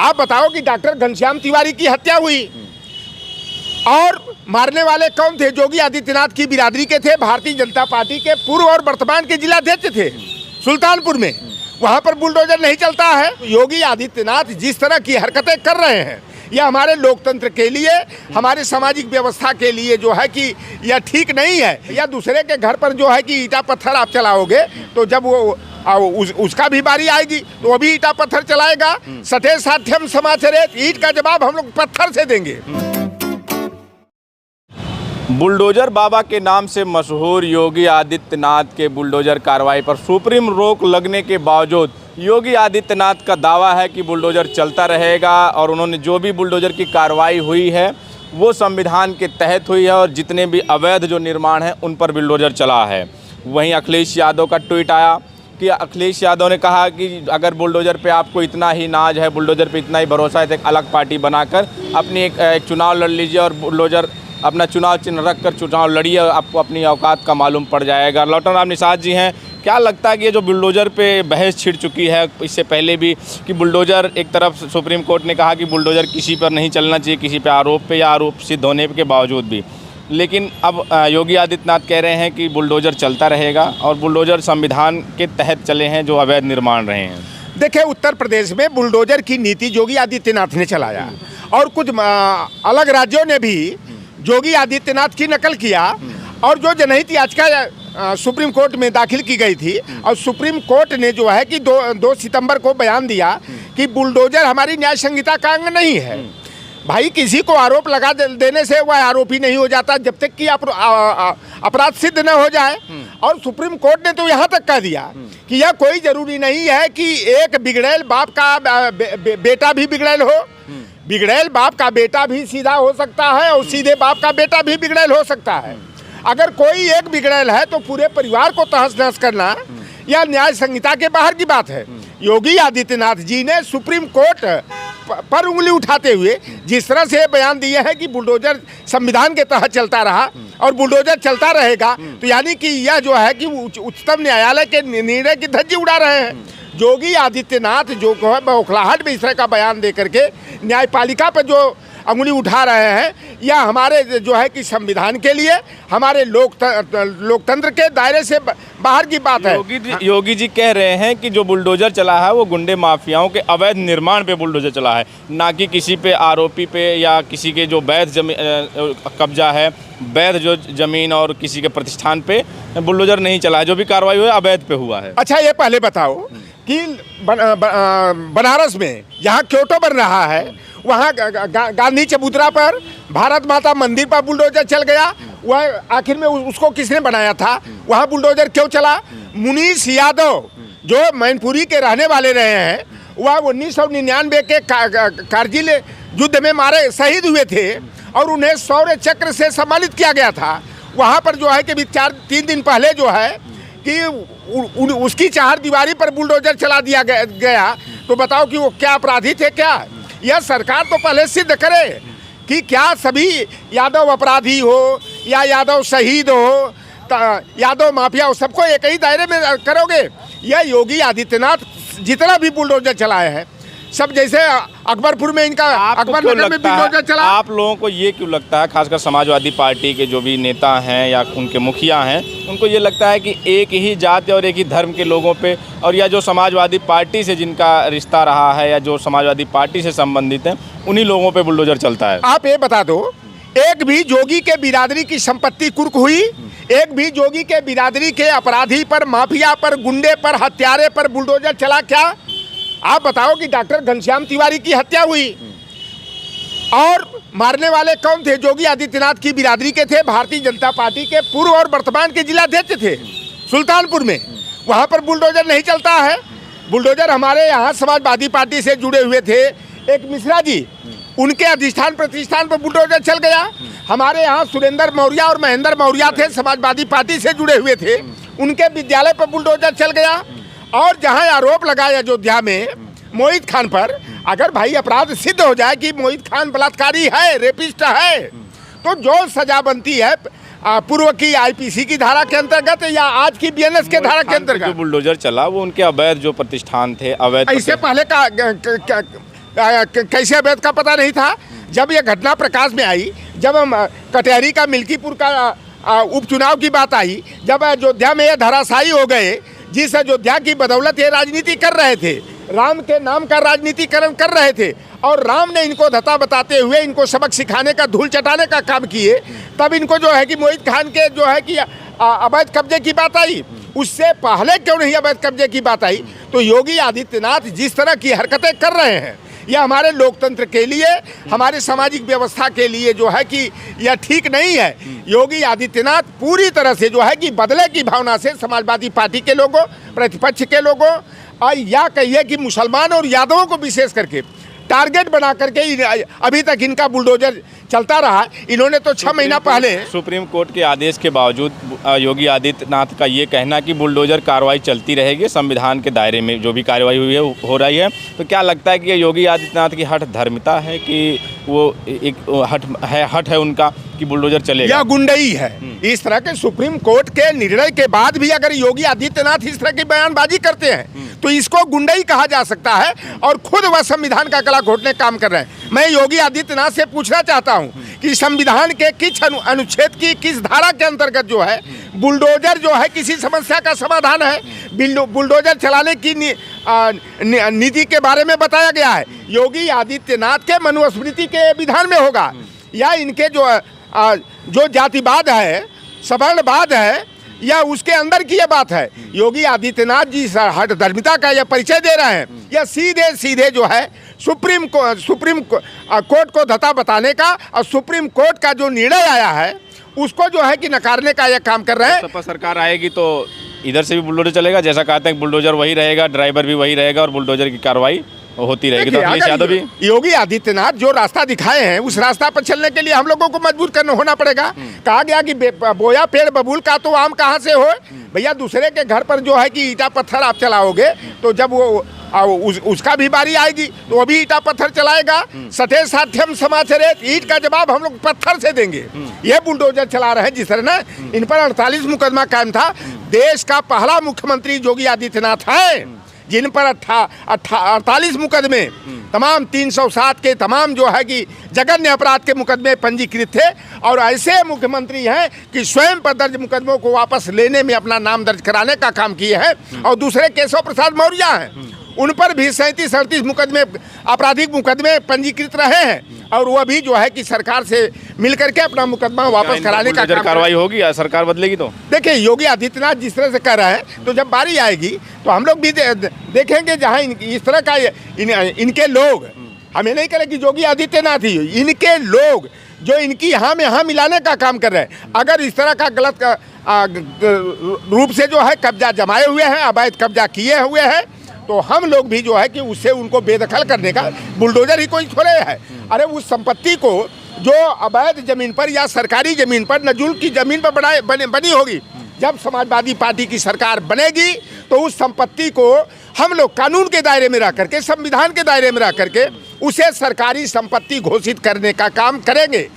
आप बताओ कि डॉक्टर घनश्याम तिवारी की हत्या हुई और मारने वाले कौन थे? योगी आदित्यनाथ की बिरादरी के थे, भारतीय जनता पार्टी के पूर्व और वर्तमान के जिलाध्यक्ष थे सुल्तानपुर में। वहां पर बुलडोजर नहीं चलता है। योगी आदित्यनाथ जिस तरह की हरकतें कर रहे हैं, यह हमारे लोकतंत्र के लिए, हमारे सामाजिक व्यवस्था के लिए जो है कि यह ठीक नहीं है। या दूसरे के घर पर जो है कि ईटा पत्थर आप चलाओगे तो जब वो उसका भी बारी आएगी तो वो भी ईटा पत्थर चलाएगा। सठे साध्यम समाचरेत, ईट का जवाब हम लोग पत्थर से देंगे। बुलडोजर बाबा के नाम से मशहूर योगी आदित्यनाथ के बुलडोजर कार्रवाई पर सुप्रीम रोक लगने के बावजूद योगी आदित्यनाथ का दावा है कि बुलडोजर चलता रहेगा और उन्होंने जो भी बुलडोजर की कार्रवाई हुई है वो संविधान के तहत हुई है और जितने भी अवैध जो निर्माण हैं उन पर बुलडोजर चला है। वहीं अखिलेश यादव का ट्वीट आया कि अखिलेश यादव ने कहा कि अगर बुलडोजर पे आपको इतना ही नाज है, बुलडोजर पे इतना ही भरोसा है तो एक अलग पार्टी बनाकर अपनी एक चुनाव लड़ लीजिए और बुलडोजर अपना चुनाव चिन्ह रख कर चुनाव लड़िए, आपको अपनी औकात का मालूम पड़ जाएगा। लौटन राम निषाद जी हैं, क्या लगता है कि ये जो बुलडोजर पे बहस छिड़ चुकी है इससे पहले भी कि बुलडोजर एक तरफ सुप्रीम कोर्ट ने कहा कि बुलडोजर किसी पर नहीं चलना चाहिए, किसी पे आरोप पे या आरोप सिद्ध होने के बावजूद भी, लेकिन अब योगी आदित्यनाथ कह रहे हैं कि बुलडोजर चलता रहेगा और बुलडोजर संविधान के तहत चले हैं जो अवैध निर्माण रहे हैं। देखिए, उत्तर प्रदेश में बुलडोजर की नीति योगी आदित्यनाथ ने चलाया और कुछ अलग राज्यों ने भी योगी आदित्यनाथ की नकल किया। और जो जनहित याचिका सुप्रीम कोर्ट में दाखिल की गई थी और सुप्रीम कोर्ट ने जो है कि 2 सितंबर को बयान दिया कि बुलडोजर हमारी न्याय संहिता का अंग नहीं है। भाई, किसी को आरोप लगा देने से वह आरोपी नहीं हो जाता जब तक कि अपराध सिद्ध न हो जाए। और सुप्रीम कोर्ट ने तो यहाँ तक कह दिया कि यह कोई जरूरी नहीं है कि एक बिगड़ैल बाप का बेटा भी बिगड़ैल हो। बिगड़ैल बाप का बेटा भी सीधा हो सकता है और सीधे बाप का बेटा भी बिगड़ैल हो सकता है। अगर कोई एक बिगड़ैल है तो पूरे परिवार को तहस नहस करना यह न्याय संहिता के बाहर की बात है। योगी आदित्यनाथ जी ने सुप्रीम कोर्ट पर उंगली उठाते हुए जिस तरह से बयान दिए हैं कि बुलडोजर संविधान के तहत चलता रहा और बुलडोजर चलता रहेगा, तो यानी कि यह जो है कि उच्चतम न्यायालय के निर्णय की धज्जी उड़ा रहे हैं। योगी आदित्यनाथ जो बौखलाहट में इस तरह का बयान दे करके न्यायपालिका पर जो अंगुली उठा रहे हैं, यह हमारे जो है कि संविधान के लिए, हमारे लोकतंत्र के दायरे से बाहर की बात है। योगी जी कह रहे हैं कि जो बुलडोजर चला है वो गुंडे माफियाओं के अवैध निर्माण पे बुलडोजर चला है, ना कि किसी पे आरोपी पे या किसी के जो वैध कब्जा है, वैध जो जमीन और किसी के प्रतिष्ठान पे बुलडोजर नहीं चला है। जो भी कार्रवाई हुई है अवैध पे हुआ है। अच्छा, ये पहले बताओ कि बनारस में जहाँ क्योटो बन रहा है वहाँ गांधी चबूतरा पर भारत माता मंदिर पर बुलडोजर चल गया। वह आखिर में उसको किसने बनाया था? वहाँ बुलडोजर क्यों चला? मुनीष यादव जो मैनपुरी के रहने वाले रहे हैं, वह 1999 के कारगिल युद्ध में मारे शहीद हुए थे और उन्हें शौर्य चक्र से सम्मानित किया गया था। वहाँ पर जो है कि 3 दिन पहले जो है कि उसकी चारदीवारी पर बुलडोजर चला दिया गया। तो बताओ कि वो क्या अपराधी थे? क्या यह सरकार तो पहले सिद्ध करे कि क्या सभी यादव अपराधी हो या यादव शहीद हो, यादव माफिया हो, सबको एक ही दायरे में करोगे? यह योगी आदित्यनाथ जितना भी बुलडोजर चलाए हैं सब, जैसे अकबरपुर में इनका अकबरनगर में बुलडोजर चला। आप लोगों को ये क्यों लगता है, खासकर समाजवादी पार्टी के जो भी नेता हैं या उनके मुखिया हैं, उनको ये लगता है कि एक ही जाति और एक ही धर्म के लोगों पे, और या जो समाजवादी पार्टी से जिनका रिश्ता रहा है या जो समाजवादी पार्टी से संबंधित हैं, उन्हीं लोगों पे बुलडोजर चलता है? आप ये बता दो, एक भी जोगी के बिरादरी की संपत्ति कुर्क हुई? एक भी जोगी के बिरादरी के अपराधी पर, माफिया पर, गुंडे पर, हत्यारे पर बुलडोजर चला क्या? आप बताओ कि डॉक्टर घनश्याम तिवारी की हत्या हुई और मारने वाले कौन थे? योगी आदित्यनाथ की बिरादरी के थे, भारतीय जनता पार्टी के पूर्व और वर्तमान के जिलाध्यक्ष थे सुल्तानपुर में। वहां पर बुलडोजर नहीं चलता है। बुलडोजर हमारे यहाँ समाजवादी पार्टी से जुड़े हुए थे, एक मिश्रा जी, उनके अधिष्ठान प्रतिष्ठान पर बुलडोजर चल गया। हमारे यहाँ सुरेंद्र मौर्य और महेंद्र मौर्य थे, समाजवादी पार्टी से जुड़े हुए थे, उनके विद्यालय पर बुलडोजर चल गया। और जहां आरोप लगाया अयोध्या में मोहित खान पर, अगर भाई अपराध सिद्ध हो जाए कि मोहित खान बलात्कारी है, रेपिस्ट है, तो जो सजा बनती है पूर्व की आईपीसी की धारा के अंतर्गत या आज की बीएनएस के धारा के अंतर्गत, जो बुलडोजर चला वो उनके अवैध जो प्रतिष्ठान थे, अवैध इससे पहले का कैसे अवैध का पता नहीं था। जब यह घटना प्रकाश में आई, जब हम कटहरी का मिल्कीपुर का उपचुनाव की बात आई, जब अयोध्या में ये धराशायी हो गए, जिस अयोध्या की बदौलत ये राजनीति कर रहे थे, राम के नाम का राजनीतिकरण कर रहे थे, और राम ने इनको धता बताते हुए इनको सबक सिखाने का, धूल चटाने का काम किए, तब इनको जो है कि मोहित खान के जो है कि अवैध कब्जे की बात आई। उससे पहले क्यों नहीं अवैध कब्जे की बात आई? तो योगी आदित्यनाथ जिस तरह की हरकतें कर रहे हैं, यह हमारे लोकतंत्र के लिए, हमारे सामाजिक व्यवस्था के लिए जो है कि यह ठीक नहीं है। योगी आदित्यनाथ पूरी तरह से जो है कि बदले की भावना से समाजवादी पार्टी के लोगों, प्रतिपक्ष के लोगों, और या कहिए कि मुसलमान और यादवों को विशेष करके टारगेट बना करके अभी तक इनका बुलडोजर चलता रहा। इन्होंने तो 6 महीना पहले सुप्रीम कोर्ट के आदेश के बावजूद योगी आदित्यनाथ का ये कहना कि बुलडोजर कार्रवाई चलती रहेगी, संविधान के दायरे में जो भी कार्रवाई हुई है हो रही है, तो क्या लगता है कि ये योगी आदित्यनाथ की हठ धर्मिता है कि वो एक हठ है उनका कि बुलडोजर चलेगा? यह गुंडई है। इस तरह के सुप्रीम कोर्ट के निर्णय के बाद भी अगर योगी आदित्यनाथ इस तरह की बयानबाजी करते हैं तो इसको गुंडई कहा जा सकता है, और खुद वह संविधान का गला घोटने काम कर रहे हैं। मैं योगी आदित्यनाथ से पूछना चाहता हूं कि संविधान के किस अनुच्छेद की किस धारा के अंतर्गत जो है बुलडोजर जो है किसी समस्या का समाधान है? बुलडोजर चलाने की नीति के बारे में बताया गया है, योगी आदित्यनाथ के मनुस्मृति के विधान में होगा, या इनके जो जातिवाद है, सवर्णवाद है, या उसके अंदर की यह बात है? योगी आदित्यनाथ जी हठ धर्मिता का यह परिचय दे रहे हैं, यह सीधे सीधे जो है सुप्रीम कोर्ट को धता बताने का, और सुप्रीम कोर्ट का जो निर्णय आया है उसको जो है कि नकारने का यह काम कर रहे हैं। सपा सरकार आएगी तो इधर से भी बुलडोजर चलेगा, जैसा कहते हैं बुलडोजर वही रहेगा, ड्राइवर भी वही रहेगा, और बुलडोजर की कार्रवाई होती रहेगी। तो अखिलेश यादव भी, योगी आदित्यनाथ जो रास्ता दिखाए हैं उस रास्ता पर चलने के लिए हम लोगों को मजबूर होना पड़ेगा। कहा गया कि बोया पेड़ बबूल का तो आम कहाँ से हो? भैया दूसरे के घर पर जो है कि ईटा पत्थर आप चलाओगे तो जब वो उसका भी बारी आएगी तो वो भी ईटा पत्थर चलाएगा। सटे साध्यम समाचरित, ईट का जवाब हम लोग पत्थर से देंगे। ये बुलडोजर चला रहे हैं जिस तरह ना, इन पर 48 मुकदमा कायम था। देश का पहला मुख्यमंत्री योगी आदित्यनाथ है जिन पर 48 मुकदमे, तमाम 307 के तमाम जो है कि जघन्य अपराध के मुकदमे पंजीकृत थे, और ऐसे मुख्यमंत्री हैं कि स्वयं पर दर्ज मुकदमों को वापस लेने में अपना नाम दर्ज कराने का काम किए हैं। और दूसरे केशव प्रसाद मौर्य हैं, उन पर भी 37-38 मुकदमे, आपराधिक मुकदमे पंजीकृत रहे हैं, और वह भी जो है कि सरकार से मिलकर के अपना मुकदमा वापस कराने का काम। कार्रवाई होगी या सरकार बदलेगी? तो देखिए योगी आदित्यनाथ जिस तरह से कर रहे हैं, तो जब बारी आएगी तो हम लोग भी देखेंगे जहाँ इस तरह का इनके लोग, हमें नहीं करें कि योगी आदित्यनाथ ही, इनके लोग जो इनकी हाँ में हाँ मिलाने का काम कर रहे हैं, अगर इस तरह का गलत रूप से जो है कब्जा जमाए हुए हैं, अवैध कब्जा किए हुए हैं, तो हम लोग भी जो है कि उससे उनको बेदखल करने का बुलडोजर ही कोई छोड़े है। अरे उस संपत्ति को जो अवैध जमीन पर या सरकारी जमीन पर, नजुल की जमीन पर बनी होगी, जब समाजवादी पार्टी की सरकार बनेगी तो उस संपत्ति को हम लोग कानून के दायरे में रह करके, संविधान के दायरे में रह करके उसे सरकारी संपत्ति घोषित करने का काम करेंगे।